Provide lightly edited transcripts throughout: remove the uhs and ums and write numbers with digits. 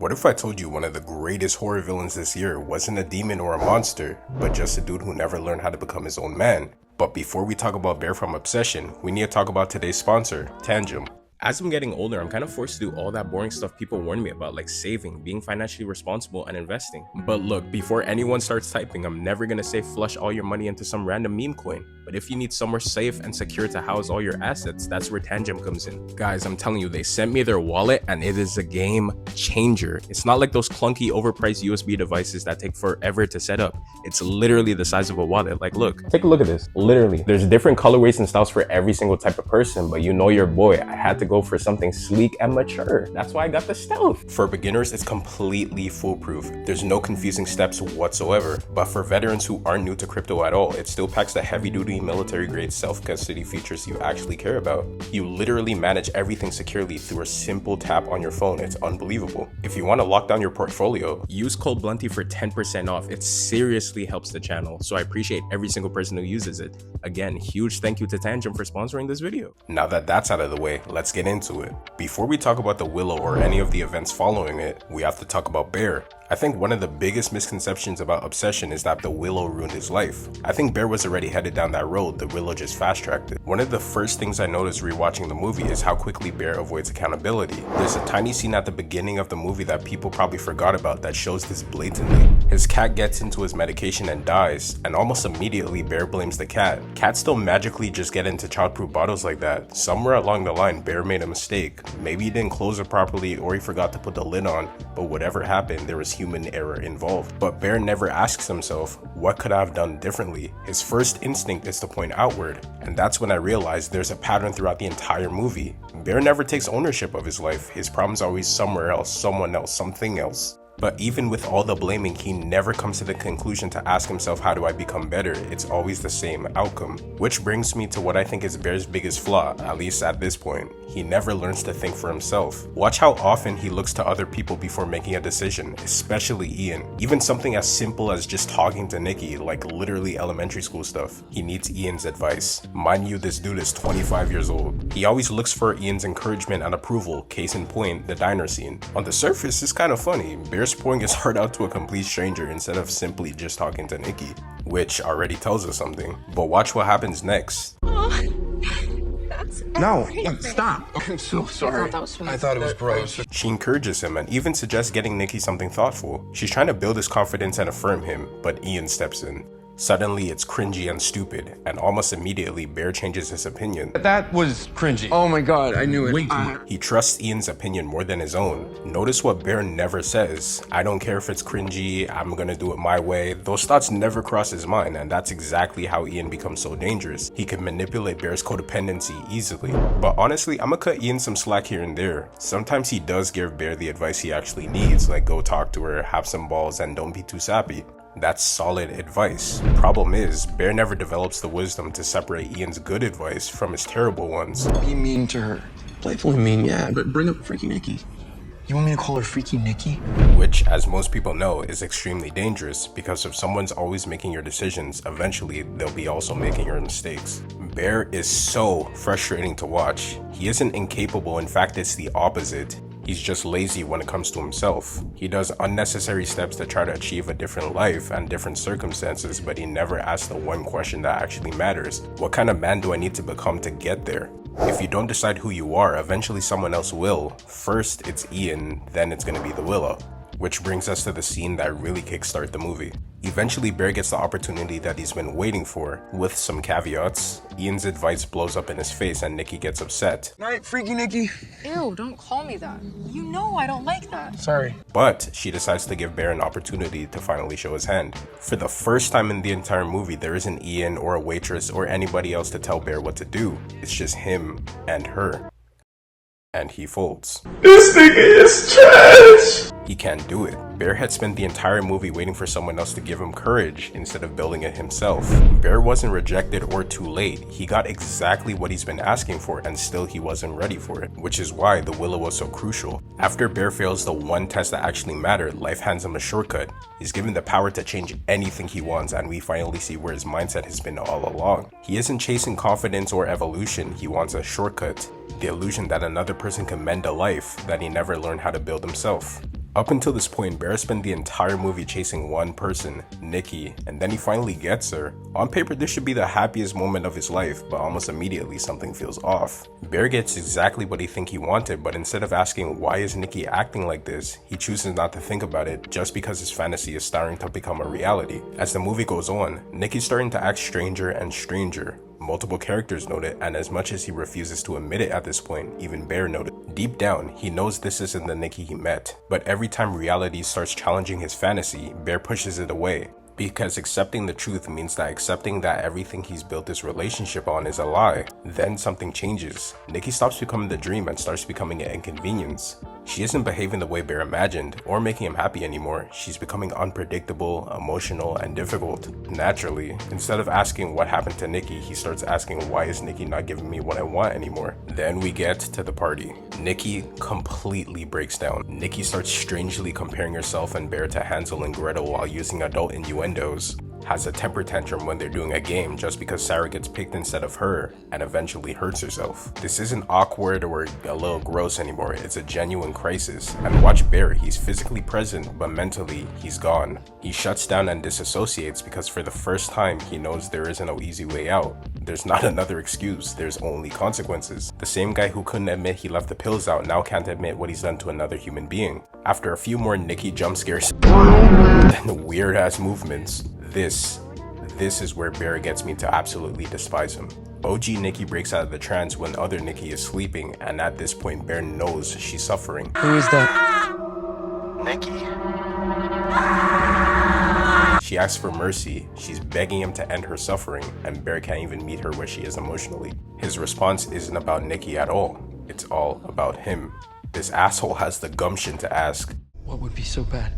What if I told you one of the greatest horror villains this year wasn't a demon or a monster, but just a dude who never learned how to become his own man? But before we talk about Bear from Obsession, we need to talk about today's sponsor, Tangem. As I'm getting older, I'm kind of forced to do all that boring stuff people warn me about, like saving, being financially responsible, and investing. But look, before anyone starts typing, I'm never gonna say flush all your money into some random meme coin. But if you need somewhere safe and secure to house all your assets, that's where Tangem comes in. Guys, I'm telling you, they sent me their wallet and it is a game changer. It's not like those clunky, overpriced USB devices that take forever to set up. It's literally the size of a wallet. Like, look, take a look at this. Literally, there's different colorways and styles for every single type of person, but you know your boy, I had to go for something sleek and mature. That's why I got the stealth. For beginners, it's completely foolproof. There's no confusing steps whatsoever. But for veterans who aren't new to crypto at all, it still packs the heavy-duty military-grade self-custody features you actually care about. You literally manage everything securely through a simple tap on your phone. It's unbelievable. If you want to lock down your portfolio, use code BLUNTY for 10% off. It seriously helps the channel, so I appreciate every single person who uses it. Again, huge thank you to Tangem for sponsoring this video. Now that that's out of the way, let's get into it. Before we talk about the Willow or any of the events following it, we have to talk about Bear. I think one of the biggest misconceptions about Obsession is that the Willow ruined his life. I think Bear was already headed down that road, the Willow just fast-tracked it. One of the first things I noticed rewatching the movie is how quickly Bear avoids accountability. There's a tiny scene at the beginning of the movie that people probably forgot about that shows this blatantly. His cat gets into his medication and dies, and almost immediately Bear blames the cat. Cats don't magically just get into childproof bottles like that. Somewhere along the line, Bear made a mistake. Maybe he didn't close it properly or he forgot to put the lid on, but whatever happened, there was human error involved. But Bear never asks himself, what could I have done differently? His first instinct is to point outward, and that's when I realized there's a pattern throughout the entire movie. Bear never takes ownership of his life. His problem's always somewhere else, someone else, something else. But even with all the blaming, he never comes to the conclusion to ask himself, how do I become better? It's always the same outcome. Which brings me to what I think is Bear's biggest flaw, at least at this point. He never learns to think for himself. Watch how often he looks to other people before making a decision, especially Ian. Even something as simple as just talking to Nikki, like literally elementary school stuff. He needs Ian's advice. Mind you, this dude is 25 years old. He always looks for Ian's encouragement and approval, case in point, the diner scene. On the surface, it's kind of funny. Bear's pouring his heart out to a complete stranger instead of simply just talking to Nikki, which already tells us something. But watch what happens next. No, stop. I'm so sorry. I thought it was gross. She encourages him and even suggests getting Nikki something thoughtful. She's trying to build his confidence and affirm him, but Ian steps in. Suddenly, it's cringy and stupid, and almost immediately, Bear changes his opinion. That was cringy. Oh my god, I knew it. He trusts Ian's opinion more than his own. Notice what Bear never says. I don't care if it's cringy, I'm gonna do it my way. Those thoughts never cross his mind, and that's exactly how Ian becomes so dangerous. He can manipulate Bear's codependency easily. But honestly, I'ma cut Ian some slack here and there. Sometimes he does give Bear the advice he actually needs, like go talk to her, have some balls, and don't be too sappy. That's solid advice. Problem is, Bear never develops the wisdom to separate Ian's good advice from his terrible ones. Be mean to her. Playfully mean, yeah, but bring up Freaky Nikki. You want me to call her Freaky Nikki? Which, as most people know, is extremely dangerous because if someone's always making your decisions, eventually they'll be also making your mistakes. Bear is so frustrating to watch. He isn't incapable, in fact it's the opposite. He's just lazy when it comes to himself. He does unnecessary steps to try to achieve a different life and different circumstances, but he never asks the one question that actually matters. What kind of man do I need to become to get there? If you don't decide who you are, eventually someone else will. First, it's Ian, then it's gonna be the Willow. Which brings us to the scene that really kickstarts the movie. Eventually, Bear gets the opportunity that he's been waiting for. With some caveats, Ian's advice blows up in his face and Nikki gets upset. Night, Freaky Nikki. Ew, don't call me that. You know I don't like that. Sorry. But she decides to give Bear an opportunity to finally show his hand. For the first time in the entire movie, there isn't Ian or a waitress or anybody else to tell Bear what to do. It's just him and her. And he folds. This nigga is trash! He can't do it. Bear had spent the entire movie waiting for someone else to give him courage instead of building it himself. Bear wasn't rejected or too late. He got exactly what he's been asking for and still he wasn't ready for it, which is why the Willow was so crucial. After Bear fails the one test that actually mattered, life hands him a shortcut. He's given the power to change anything he wants and we finally see where his mindset has been all along. He isn't chasing confidence or evolution, he wants a shortcut. The illusion that another person can mend a life that he never learned how to build himself. Up until this point, Bear spent the entire movie chasing one person, Nikki, and then he finally gets her. On paper, this should be the happiest moment of his life, but almost immediately something feels off. Bear gets exactly what he thinks he wanted, but instead of asking why is Nikki acting like this, he chooses not to think about it just because his fantasy is starting to become a reality. As the movie goes on, Nikki's starting to act stranger and stranger. Multiple characters note it, and as much as he refuses to admit it at this point, even Bear noted. Deep down, he knows this isn't the Nikki he met, but every time reality starts challenging his fantasy, Bear pushes it away. Because accepting the truth means that accepting that everything he's built this relationship on is a lie. Then something changes. Nikki stops becoming the dream and starts becoming an inconvenience. She isn't behaving the way Bear imagined or making him happy anymore. She's becoming unpredictable, emotional, and difficult. Naturally, instead of asking what happened to Nikki, he starts asking why is Nikki not giving me what I want anymore. Then we get to the party. Nikki completely breaks down. Nikki starts strangely comparing herself and Bear to Hansel and Gretel while using adult innuendos. Has a temper tantrum when they're doing a game just because Sarah gets picked instead of her and eventually hurts herself. This isn't awkward or a little gross anymore, it's a genuine crisis. And watch Bear, he's physically present but mentally he's gone. He shuts down and disassociates because for the first time he knows there isn't no easy way out. There's not another excuse, there's only consequences. The same guy who couldn't admit he left the pills out now can't admit what he's done to another human being. After a few more Nikki jump scares and weird ass movements, this is where Bear gets me to absolutely despise him. OG Nikki breaks out of the trance when other Nikki is sleeping, and at this point Bear knows she's suffering. Who is that? Nikki? She asks for mercy, she's begging him to end her suffering, and Bear can't even meet her where she is emotionally. His response isn't about Nikki at all, it's all about him. This asshole has the gumption to ask, What would be so bad?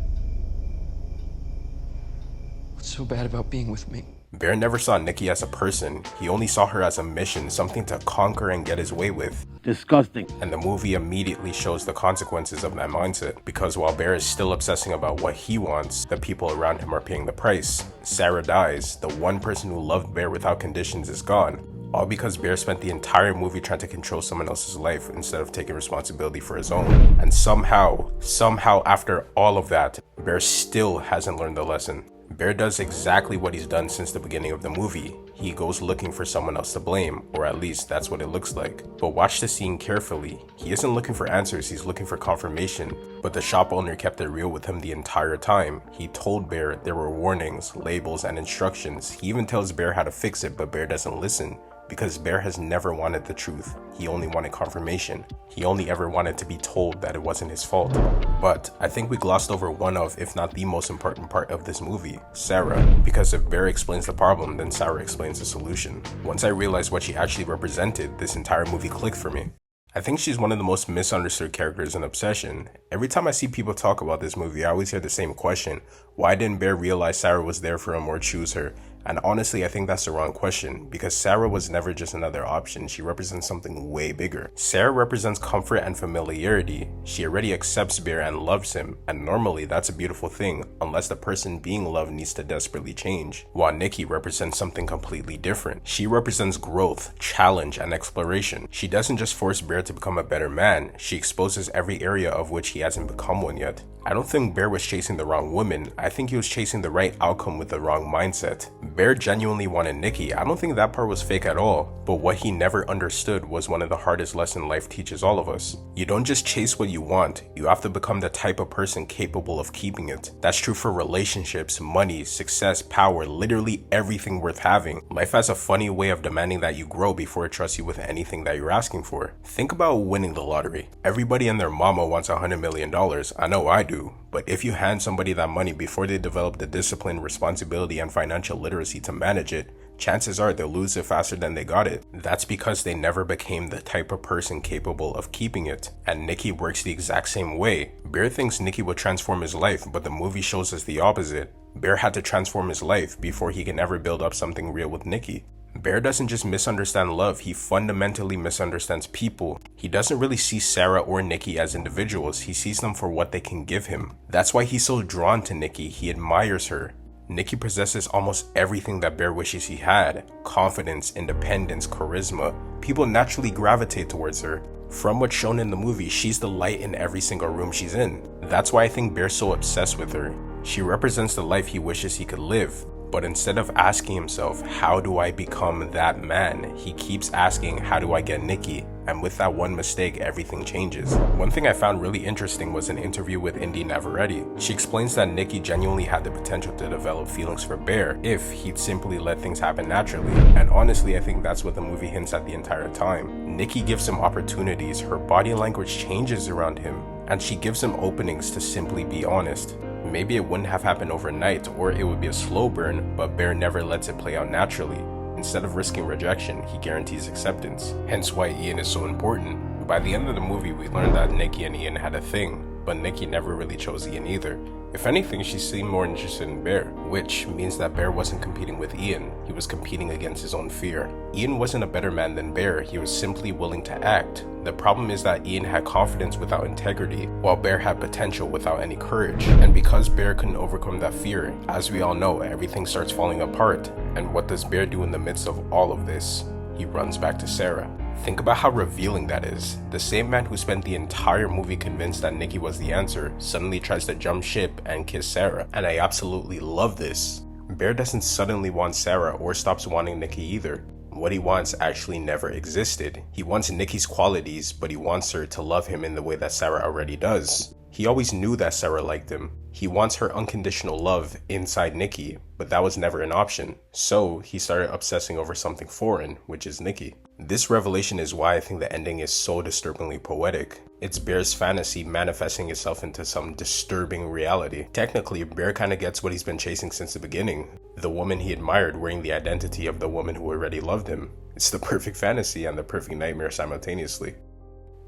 What's so bad about being with me? Bear never saw Nikki as a person, he only saw her as a mission, something to conquer and get his way with. Disgusting. And the movie immediately shows the consequences of that mindset, because while Bear is still obsessing about what he wants, the people around him are paying the price. Sarah dies, the one person who loved Bear without conditions is gone. All because Bear spent the entire movie trying to control someone else's life instead of taking responsibility for his own. And somehow after all of that, Bear still hasn't learned the lesson. Bear does exactly what he's done since the beginning of the movie. He goes looking for someone else to blame, or at least that's what it looks like. But watch the scene carefully. He isn't looking for answers, he's looking for confirmation. But the shop owner kept it real with him the entire time. He told Bear there were warnings, labels, and instructions. He even tells Bear how to fix it, but Bear doesn't listen. Because Bear has never wanted the truth, he only wanted confirmation. He only ever wanted to be told that it wasn't his fault. But I think we glossed over one of, if not the most important part of this movie, Sarah. Because if Bear explains the problem, then Sarah explains the solution. Once I realized what she actually represented, this entire movie clicked for me. I think she's one of the most misunderstood characters in Obsession. Every time I see people talk about this movie, I always hear the same question. Why didn't Bear realize Sarah was there for him or choose her? And honestly, I think that's the wrong question, because Sarah was never just another option. She represents something way bigger. Sarah represents comfort and familiarity. She already accepts Bear and loves him, and normally that's a beautiful thing, unless the person being loved needs to desperately change. While Nikki represents something completely different. She represents growth, challenge, and exploration. She doesn't just force Bear to become a better man, she exposes every area of which he hasn't become one yet. I don't think Bear was chasing the wrong woman, I think he was chasing the right outcome with the wrong mindset. Bear genuinely wanted Nikki, I don't think that part was fake at all, but what he never understood was one of the hardest lessons life teaches all of us. You don't just chase what you want, you have to become the type of person capable of keeping it. That's true for relationships, money, success, power, literally everything worth having. Life has a funny way of demanding that you grow before it trusts you with anything that you're asking for. Think about winning the lottery. Everybody and their mama wants $100 million, I know I do. But if you hand somebody that money before they develop the discipline, responsibility, and financial literacy to manage it, chances are they'll lose it faster than they got it. That's because they never became the type of person capable of keeping it. And Nikki works the exact same way. Bear thinks Nikki would transform his life, but the movie shows us the opposite. Bear had to transform his life before he can ever build up something real with Nikki. Bear doesn't just misunderstand love, he fundamentally misunderstands people. He doesn't really see Sarah or Nikki as individuals, he sees them for what they can give him. That's why he's so drawn to Nikki, he admires her. Nikki possesses almost everything that Bear wishes he had. Confidence, independence, charisma. People naturally gravitate towards her. From what's shown in the movie, she's the light in every single room she's in. That's why I think Bear's so obsessed with her. She represents the life he wishes he could live. But instead of asking himself, how do I become that man? He keeps asking, how do I get Nikki? And with that one mistake, everything changes. One thing I found really interesting was an interview with Indy Navarrete. She explains that Nikki genuinely had the potential to develop feelings for Bear if he'd simply let things happen naturally. And honestly, I think that's what the movie hints at the entire time. Nikki gives him opportunities, her body language changes around him, and she gives him openings to simply be honest. Maybe it wouldn't have happened overnight, or it would be a slow burn, but Bear never lets it play out naturally. Instead of risking rejection, he guarantees acceptance. Hence why Ian is so important. By the end of the movie, we learned that Nikki and Ian had a thing, but Nikki never really chose Ian either. If anything, she seemed more interested in Bear, which means that Bear wasn't competing with Ian, he was competing against his own fear. Ian wasn't a better man than Bear, he was simply willing to act. The problem is that Ian had confidence without integrity, while Bear had potential without any courage. And because Bear couldn't overcome that fear, as we all know, everything starts falling apart. And what does Bear do in the midst of all of this? He runs back to Sarah. Think about how revealing that is. The same man who spent the entire movie convinced that Nikki was the answer suddenly tries to jump ship and kiss Sarah. And I absolutely love this. Bear doesn't suddenly want Sarah or stops wanting Nikki either. What he wants actually never existed. He wants Nikki's qualities, but he wants her to love him in the way that Sarah already does. He always knew that Sarah liked him. He wants her unconditional love inside Nikki, but that was never an option. So he started obsessing over something foreign, which is Nikki. This revelation is why I think the ending is so disturbingly poetic. It's Bear's fantasy manifesting itself into some disturbing reality. Technically, Bear kinda gets what he's been chasing since the beginning. The woman he admired wearing the identity of the woman who already loved him. It's the perfect fantasy and the perfect nightmare simultaneously.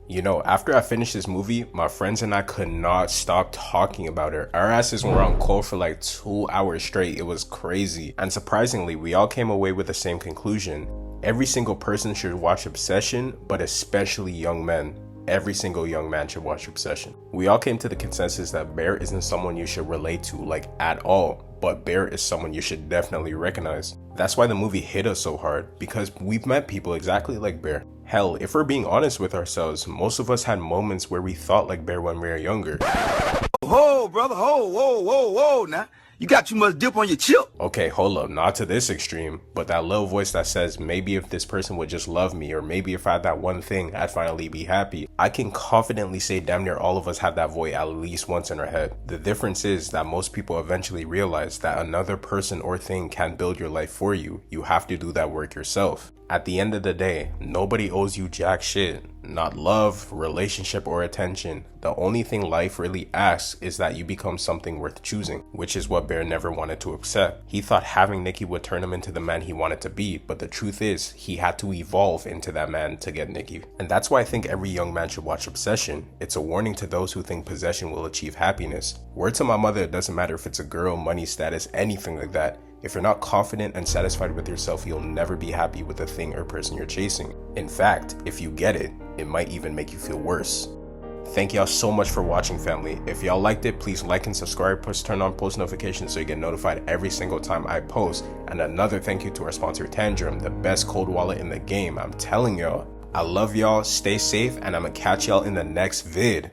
You know, after I finished this movie, my friends and I could not stop talking about it. Our asses were on call for like 2 hours straight. It was crazy. And surprisingly, we all came away with the same conclusion. Every single person should watch Obsession, but especially young men. Every single young man should watch Obsession. We all came to the consensus that Bear isn't someone you should relate to like at all, but Bear is someone you should definitely recognize. That's why the movie hit us so hard, because we've met people exactly like Bear. Hell, if we're being honest with ourselves, most of us had moments where we thought like Bear when we were younger. Whoa, brother, whoa, now. You got too much dip on your chip. Okay, hold up, not to this extreme, but that little voice that says, maybe if this person would just love me, or maybe if I had that one thing, I'd finally be happy. I can confidently say damn near all of us have that voice at least once in our head. The difference is that most people eventually realize that another person or thing can't build your life for you. You have to do that work yourself. At the end of the day, nobody owes you jack shit. Not love, relationship, or attention. The only thing life really asks is that you become something worth choosing, which is what Bear never wanted to accept. He thought having Nikki would turn him into the man he wanted to be, but the truth is, he had to evolve into that man to get Nikki. And that's why I think every young man should watch Obsession. It's a warning to those who think possession will achieve happiness. Word to my mother, it doesn't matter if it's a girl, money, status, anything like that. If you're not confident and satisfied with yourself, you'll never be happy with the thing or person you're chasing. In fact, if you get it, it might even make you feel worse. Thank y'all so much for watching, family. If y'all liked it, please like and subscribe, plus turn on post notifications so you get notified every single time I post. And another thank you to our sponsor Tangem, the best cold wallet in the game. I'm telling y'all, I love y'all, stay safe, and I'm gonna catch y'all in the next vid.